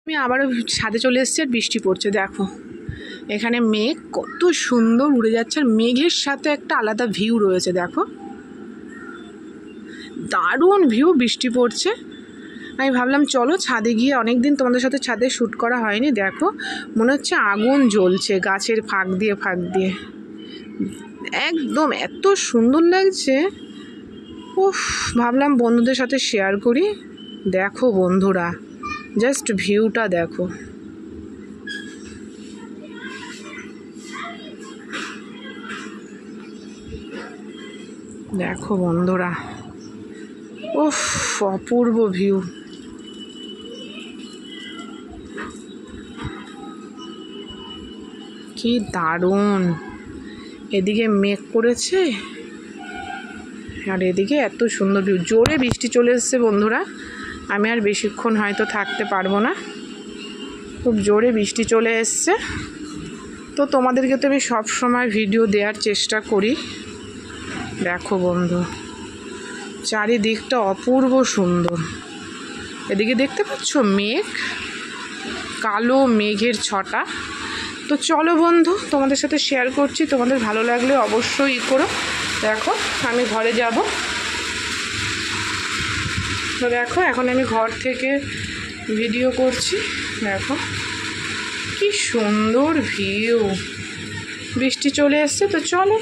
আমি আবারও ছাদে চলে এসেছি আর বৃষ্টি পড়ছে। দেখো এখানে মেঘ কত সুন্দর উড়ে যাচ্ছে, আর মেঘের সাথে একটা আলাদা ভিউ রয়েছে। দেখো দারুণ ভিউ, বৃষ্টি পড়ছে। আমি ভাবলাম চলো ছাদে গিয়ে, অনেক দিন তোমাদের সাথে ছাদে শ্যুট করা হয়নি। দেখো মনে হচ্ছে আগুন জ্বলছে গাছের ফাঁক দিয়ে ফাঁক দিয়ে, একদম এত সুন্দর লাগছে। উফ, ভাবলাম বন্ধুদের সাথে শেয়ার করি। দেখো বন্ধুরা, জাস্ট ভিউটা দেখো। দেখো বন্ধুরা, উফ অপূর্ব ভিউ। কি দারুণ, এদিকে মেঘ করেছে আর এদিকে এত সুন্দর ভিউ। জোরে বৃষ্টি চলে এসছে বন্ধুরা, আমি আর বেশিক্ষণ হয়তো থাকতে পারবো না, খুব জোরে বৃষ্টি চলে এসছে। তো তোমাদেরকে তো আমি সবসময় ভিডিও দেওয়ার চেষ্টা করি। দেখো বন্ধু, চারিদিকটা অপূর্ব সুন্দর। এদিকে দেখতে পাচ্ছ মেঘ, কালো মেঘের ছটা। তো চলো বন্ধু, তোমাদের সাথে শেয়ার করছি, তোমাদের ভালো লাগলে অবশ্যই করো। দেখো আমি ঘরে যাব। তো দেখো এখন আমি ঘর থেকে ভিডিও করছি। দেখো কি সুন্দর ভিউ, বৃষ্টি চলে এসছে। তো চলো